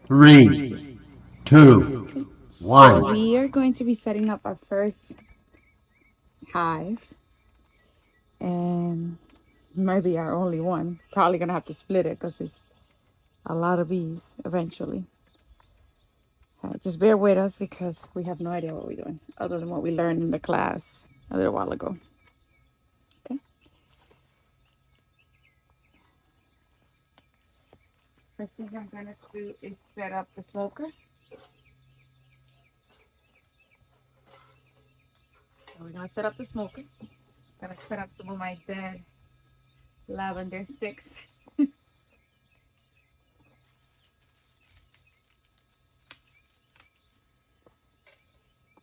Three, two, Okay, so one. we are going to be setting up our first hive, and maybe our only one. Probably gonna have to split it because it's a lot of bees eventually. Just bear with us because we have no idea what we're doing other than what we learned in the class a little while ago. Okay. First thing I'm gonna do is set up the smoker. So we're gonna set up the smoker. Gonna cut up some of my dead lavender sticks.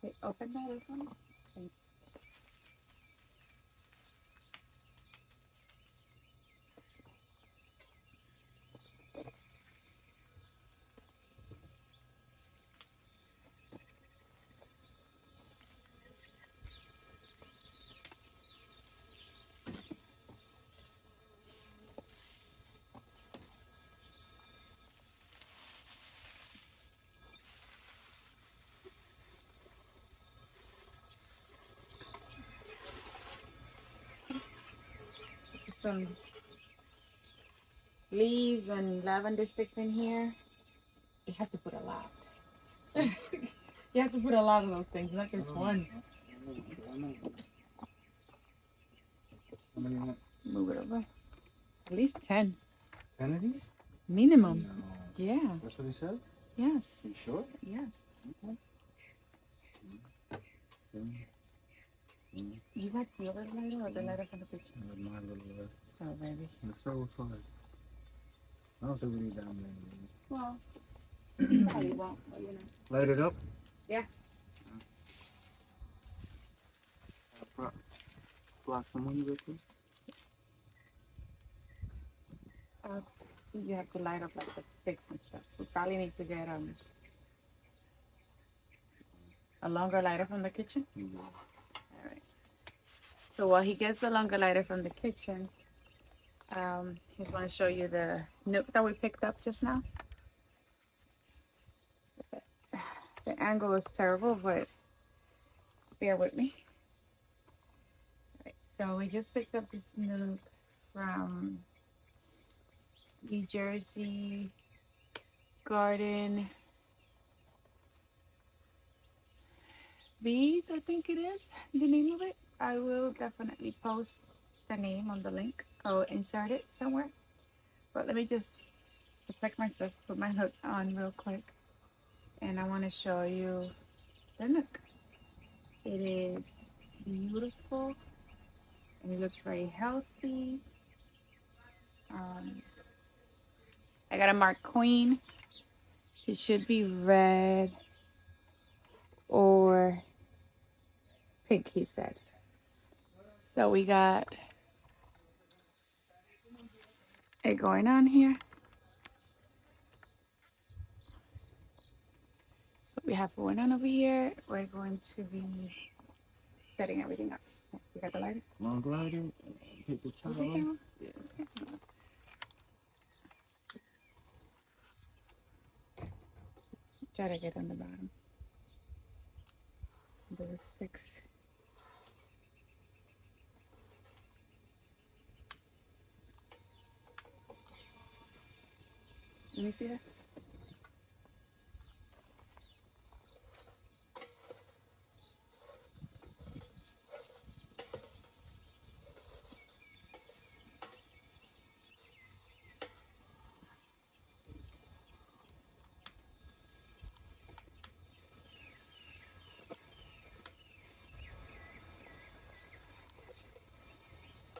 Okay, open that open. Some leaves and lavender sticks in here. You have to put a lot. You have to put a lot of those things, not just one. Move it over. At least 10. 10 of these? Minimum. No. Yeah. That's what he said? Yes. You sure? Yes. Okay. You like the other lighter or the lighter from the picture? My little, Oh, baby. it's so fun. I don't think we need that many. Well, probably won't, but you know. Light it up? Yeah. Block some money real quick. Uh, you have to light up like the sticks and stuff. We probably need to get a longer lighter from the kitchen. Yeah. All right. So while he gets the longer lighter from the kitchen, he's going to show you the nook that we picked up just now. The angle is terrible, but bear with me. All right. So we just picked up this nook from New Jersey Garden Bees, I think it is the name of it. I will definitely post the name on the link. I'll insert it somewhere. But let me just protect myself, put my hook on real quick. And I want to show you the nook. It is beautiful and it looks very healthy. Um, I got a mark queen. She should be red or pink, he said. So we got it going on here. So we have going on over here. We're going to be setting everything up. You got the lighter? Long glider. Hit the Is it towel. down? Yeah. Okay. Try to get on the bottom. Do the sticks. Let me see that.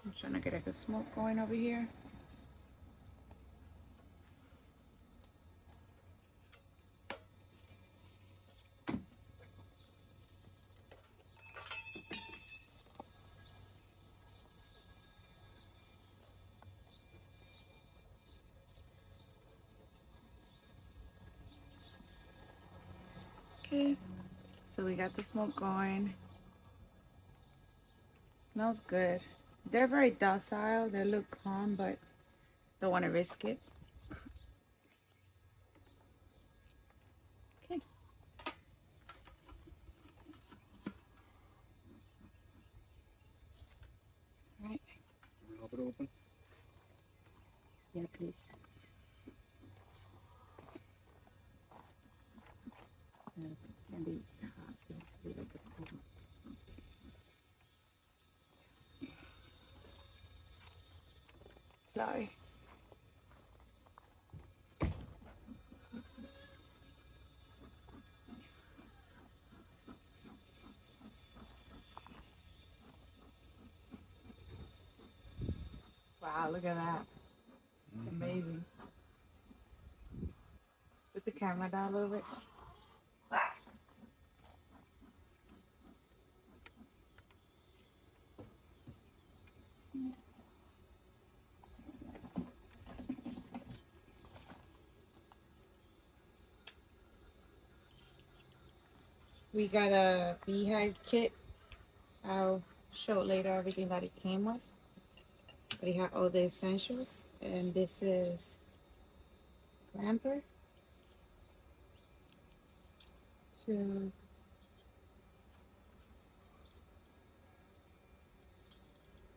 I'm trying to get a good smoke going over here. Okay. So we got the smoke going. Smells good. They're very docile. They look calm, but don't want to risk it. Okay. All right. Can we help it open? Yeah, please. Can be hot. Yes, a little bit cold. Sorry. Wow, look at that. Amazing. Put the camera down a little bit. We got a beehive kit. I'll show later everything that it came with. But it had all the essentials. And this is clamper to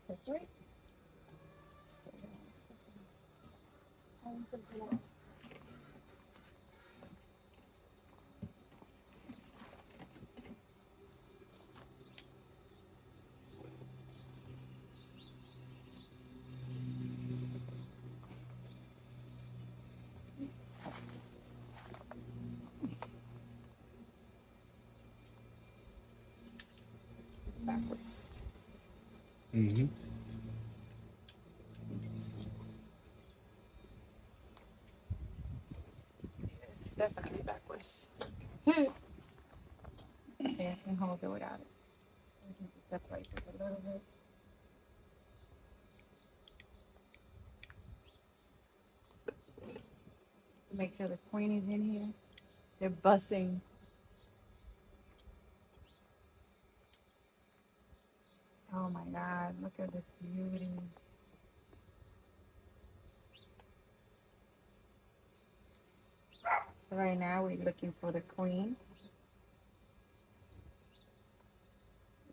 separate. Backwards. Mm-hmm. Definitely backwards. Okay, I can hold it without it. I need to separate it a little bit. To make sure the queen is in here. They're bussing. Oh my God, look at this beauty. So right now we're looking for the queen.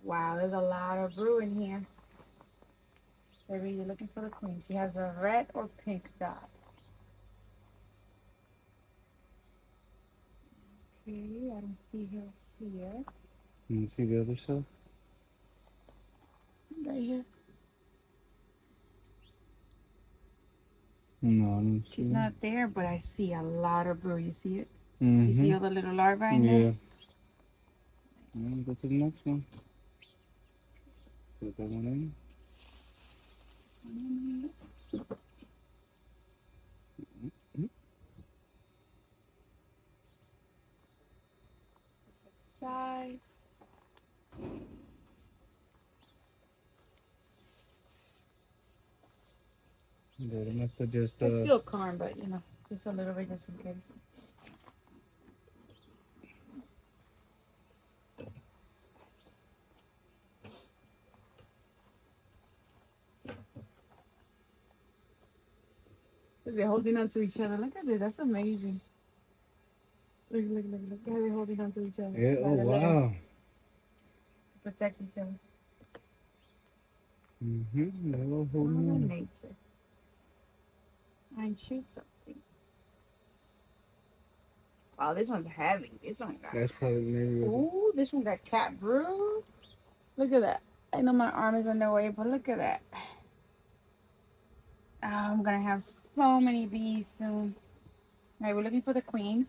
Wow, there's a lot of brew in here. Baby, you're looking for the queen. She has a red or pink dot. Okay, I don't see her here. You see the other side? Right here. No, I don't see She's it. not there, but I see a lot of brew. You see it? Mm-hmm. You see all the little larvae in there? Yeah. Go to the next one. Put that one in. Size. Yeah, it must have just It's still corn, but you know, just a little bit just in case. They're holding on to each other. Look at it. That's amazing. Look, look, look, look. How they're holding on to each other. Yeah, oh wow. To protect each other. Mm-hmm. They're all Mother holding on. nature. I choose something. Wow, this one's heavy. This one got. That's probably maybe what Ooh, this one got cat brew. Look at that. I know my arm is in the way, but look at that. Oh, I'm gonna have so many bees soon. All right, we're looking for the queen.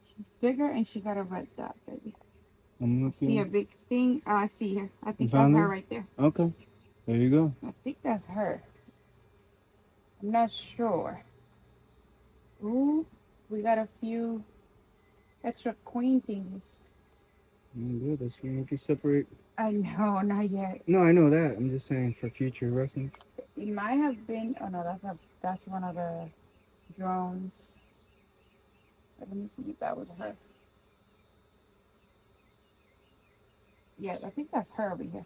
She's bigger and she got a red dot, baby. I'm I see a looking. big thing. Oh, I see her. I You think that's found her her? right there. Okay. There you go. I think that's her. I'm not sure. Ooh, we got a few extra queen things. Good. That's gonna make you separate. I know, not yet. No, I know that. I'm just saying for future reference. It might have been. Oh no, that's one of the drones. Let me see if that was her. Yeah, I think that's her over here.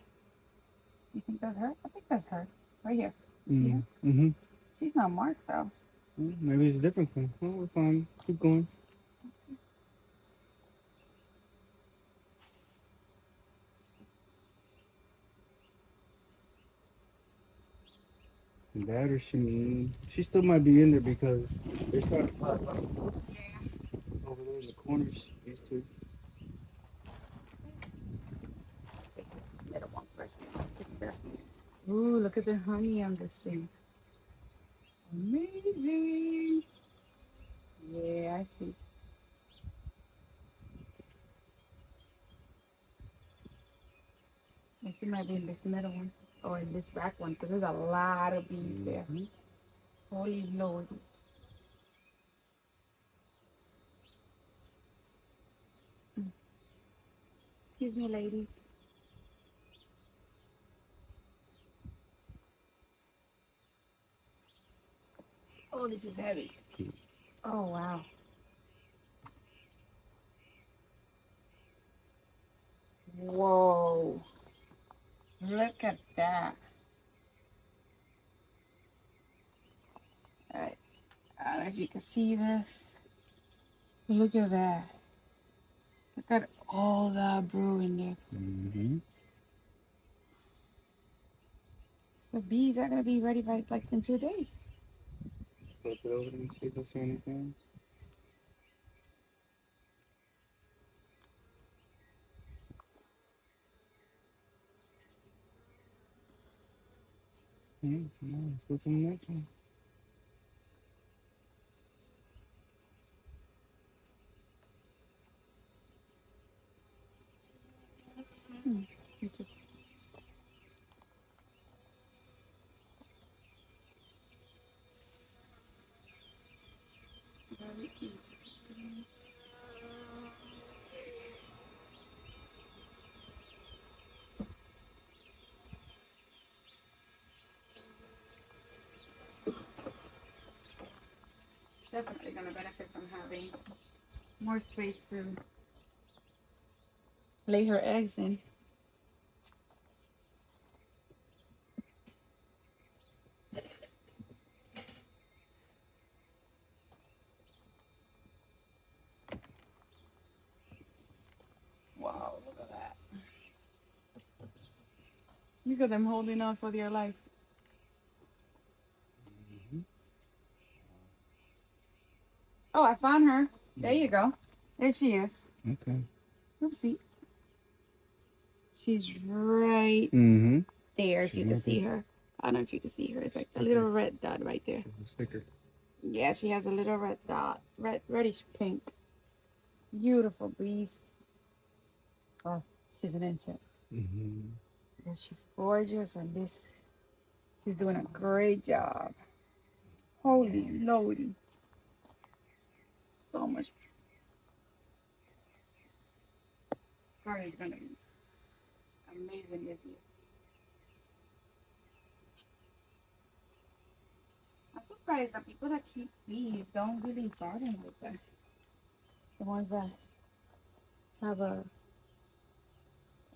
You think that's her? I think that's her. Right here. You see her? Mm-hmm. She's not marked though. Maybe it's a different one. Oh, we're fine. Keep going. That or she still might be in there because they're trying to pop up Yeah. over there in the corners. These two. Take this middle one first. Take the. Ooh, look at the honey on this thing. Amazing. Yeah, I see. And she might be in this middle one or in this back one because there's a lot of bees there. Holy Lord. Excuse me, ladies. Oh, this is heavy. Oh, wow. Whoa. Look at that. All right. I don't know if you can see this. Look at that. Look at all that brew in there. So bees are going to be ready by like in 2 days. Flip it over and see if I see anything. No, let's go to the next one. Interesting. Very interesting. Definitely going to benefit from having more space to lay her eggs in. Wow, look at that. Look at them holding on for their life. Oh, I found her. There you go. There she is. Okay. Oopsie. She's right there, if you can see her. I don't know if you can see her. It's like a little red dot right there. A sticker. Yeah, she has a little red dot. Reddish pink. Beautiful beast. Oh, she's an insect. Yeah, she's gorgeous, and she's doing a great job. Holy lordy. So much. Garden's gonna be amazing this year. I'm surprised that people that keep bees don't really garden like that. The ones that have an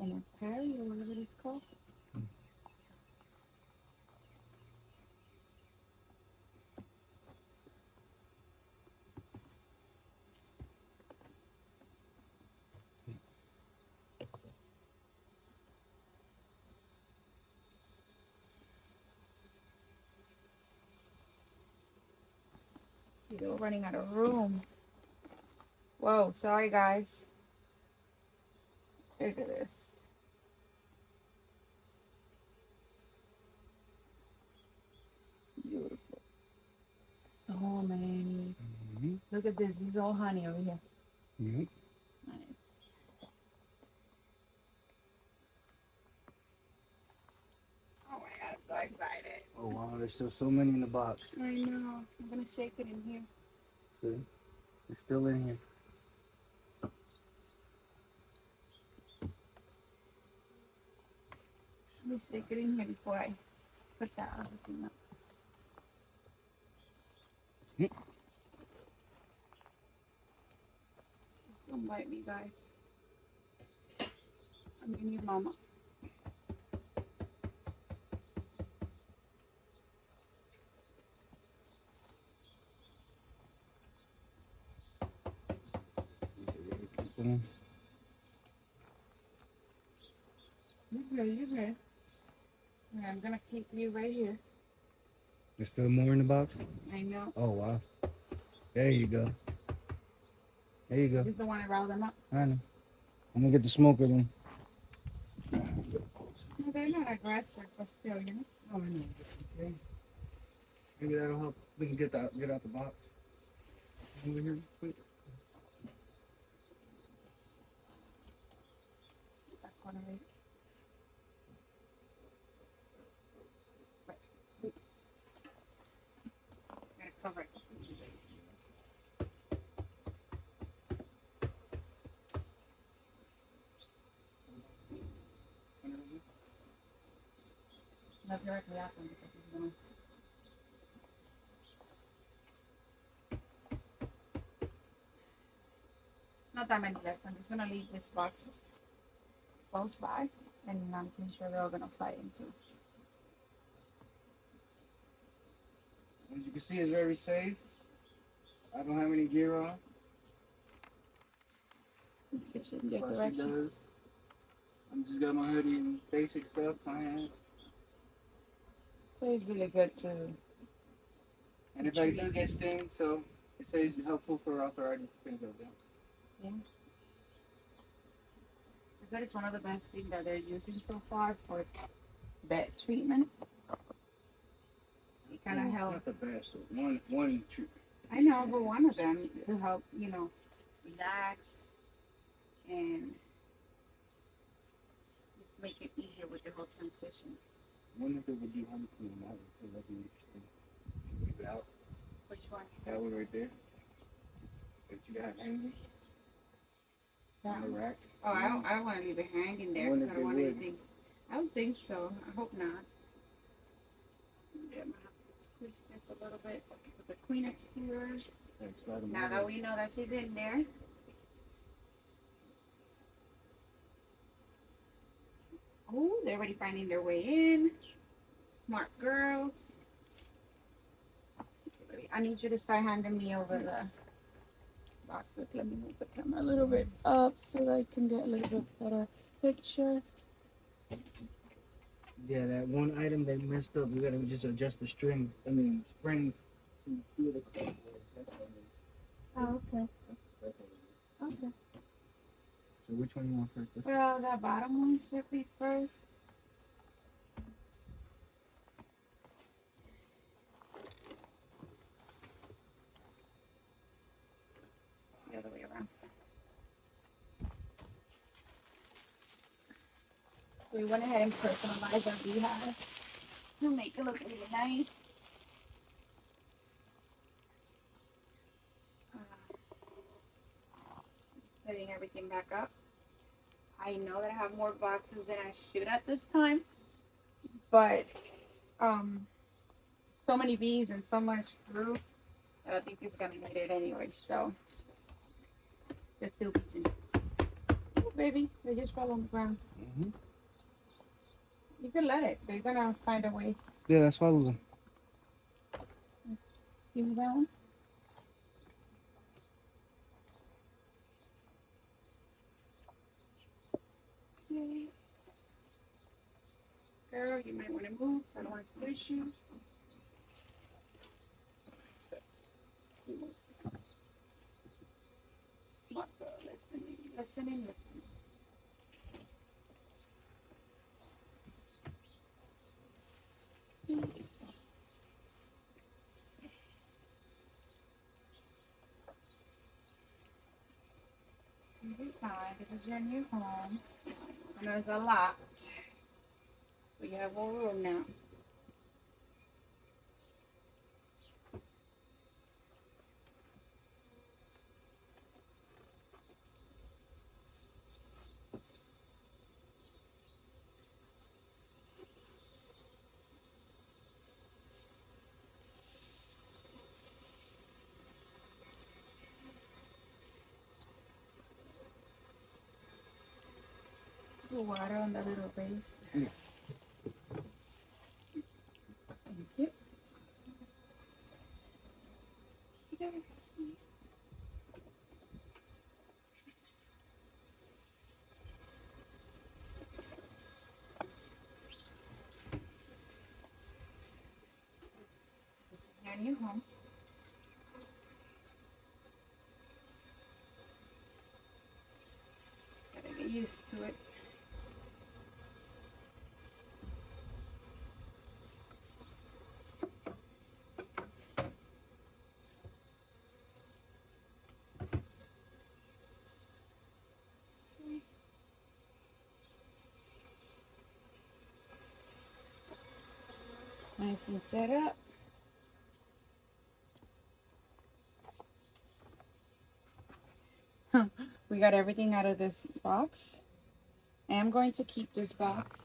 apiary or whatever it's called. See, they were running out of room. Whoa, sorry guys. Look at this. Beautiful. So many. Look at this. This is all honey over here. Nice. Oh my god, I'm so excited. Oh wow, there's still so many in the box. I know. I'm gonna shake it in here. See? It's still in here. Let me shake it in here before I put that other thing up. Just don't bite me, guys. I mean, your mama. one. You're good, you're good. Yeah, I'm gonna keep you right here. There's still more in the box? I know. Oh, wow. There you go. There you go. Just don't want to rile them up. I know. I'm gonna get the smoker then. No, they're not aggressive, but still, you know. Oh, I know. Okay. Maybe that'll help. We can get out the box. Over here, quick. That corner right. Right. Oops. Gotta cover it. Not directly at them because he's gonna. Not that many left. So I'm just gonna leave this box close by, and I'm pretty sure they're all gonna fly into. As you can see, it's very safe. I don't have any gear on. It's in your Plus she direction. does. I'm just got my hoodie and basic stuff, my hands. So it's really good to. And if I do get stung, so it says helpful for arthritis, things like that. Yeah. Is that it's one of the best things that they're using so far for vet treatment. It kind of helps. Not the best, but one treatment. I know, but one of them to help, you know, relax and just make it easier with the whole transition. I wonder if it would do honeycomb. That'd be interesting. Keep it out. Which one? That one right there. That you got hanging That on the one? rack. Oh, I don't want to leave it hanging there because I don't want anything. I don't think so. I hope not. Yeah, I'm gonna have to squish this a little bit with the queen explorer. Now that we know that she's in there. Oh, they're already finding their way in. Smart girls. I need you to start handing me over the boxes. Let me move the camera a little bit up so that I can get a little bit better picture. Yeah, that one item they messed up. We gotta just adjust the string. I mean, spring to feel the. Oh, okay. Okay. So which one you want first? This one? Well, that bottom one should be first. The other way around. We went ahead and personalized our beehive to make it look really nice. Setting everything back up. I know that I have more boxes than I should at this time, but so many bees and so much fruit that I think it's gonna need it anyway. So there's still bees in it. Oh, baby, they just fell on the ground. Mm-hmm. You can let it. They're gonna find a way. Yeah, I swallowed them. Give me that one. Okay. Girl, you might want to move, so I don't want to squish you. Smart girl, listening, listening, listening. You'll be fine. This is your new home. And there's a lot. But you have more room now. The water on the little base. Yeah. Thank you. new home. Gotta get used to it. Nice and set up. We got everything out of this box. I am going to keep this box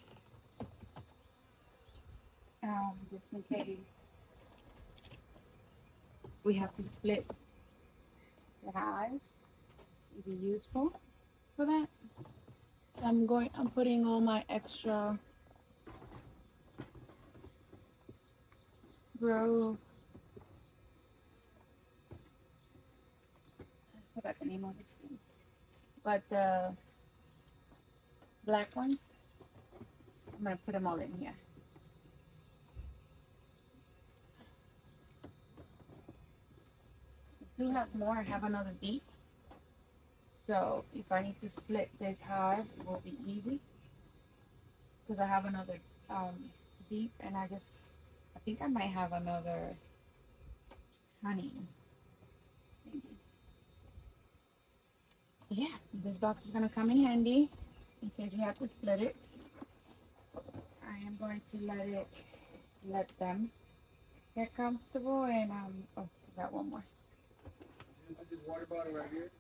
just in case we have to split the hive. It'd be useful for that. So I'm putting all my extra grow. I forgot the name of this thing. But the black ones, I'm gonna put them all in here. I do have more. I have another deep. So if I need to split this hive, it will be easy. Because I have another deep, and I think I might have another honey. Maybe. Yeah, this box is gonna come in handy in case you have to split it. I am going to let them get comfortable, and oh, I got one more. Put this water bottle right here.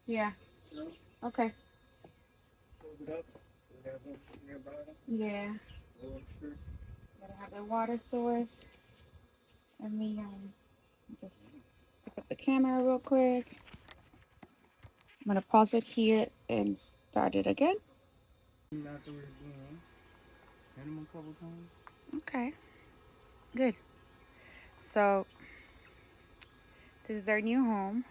Yeah. You know, Okay. close it up. We have one nearby. Yeah. Gotta have the water source. Let me just pick up the camera real quick. I'm gonna pause it here and start it again. After we're done, hit them a couple times. Okay. Good. So this is their new home.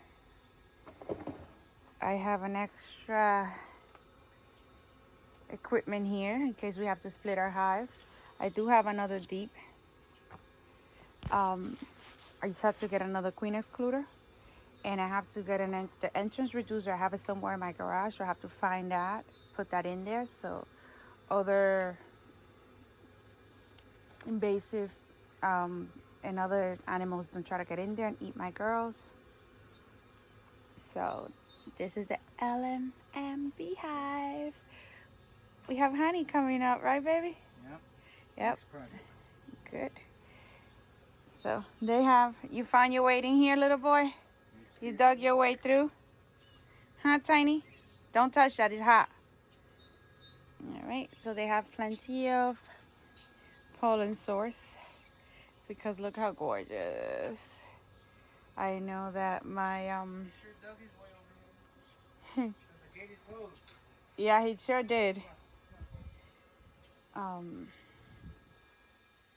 I have an extra equipment here in case we have to split our hive. I do have another deep. I just have to get another queen excluder, and I have to get the entrance reducer. I have it somewhere in my garage, so I have to find that, put that in there, so other invasive and other animals don't try to get in there and eat my girls. So this is the LMM beehive. We have honey coming up, right, baby? Yep. Yep. Good. So they have, you found your way in here, little boy? You dug your way through? Huh, Tiny? Don't touch that, it's hot. All right, so they have plenty of pollen source because look how gorgeous. I know that my, yeah, he sure did.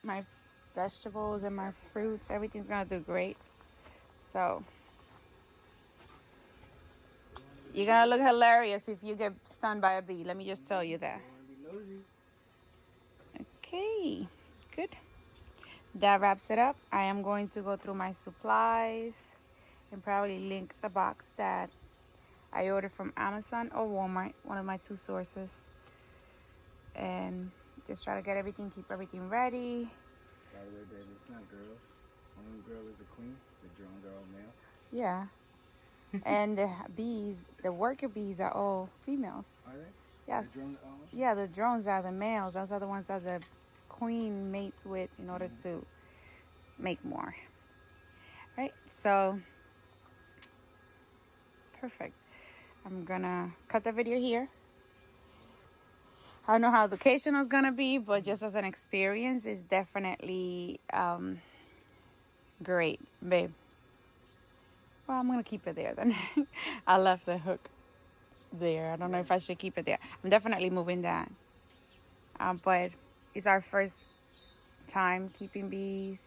My vegetables and my fruits, everything's gonna do great. So you're gonna look hilarious if you get stung by a bee. Let me just tell you that. Okay, good. That wraps it up. I am going to go through my supplies and probably link the box that I ordered from Amazon or Walmart, one of my two sources. And just try to get everything, keep everything ready. By the way, baby, it's not girls. Only girl is the queen. The drones are all male. Yeah. And the bees, the worker bees are all females. Are they? Yes. The drones, yeah, the drones are the males. Those are the ones that the queen mates with in order to make more. Right? So, perfect. I'm gonna cut the video here. I don't know how educational it's gonna be, but just as an experience, it's definitely great, babe. Well, I'm gonna keep it there then. I left the hook there. I don't know if I should keep it there. I'm definitely moving that. But it's our first time keeping bees.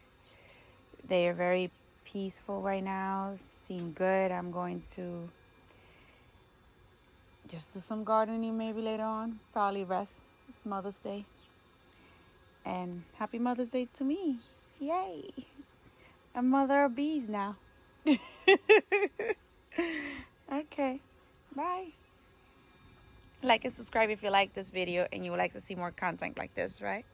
They are very peaceful right now. Seem good. I'm going to just do some gardening maybe later on. Probably rest. It's Mother's Day. And happy Mother's Day to me. Yay. a mother of bees now. Okay, bye. Like and subscribe if you like this video and you would like to see more content like this, right?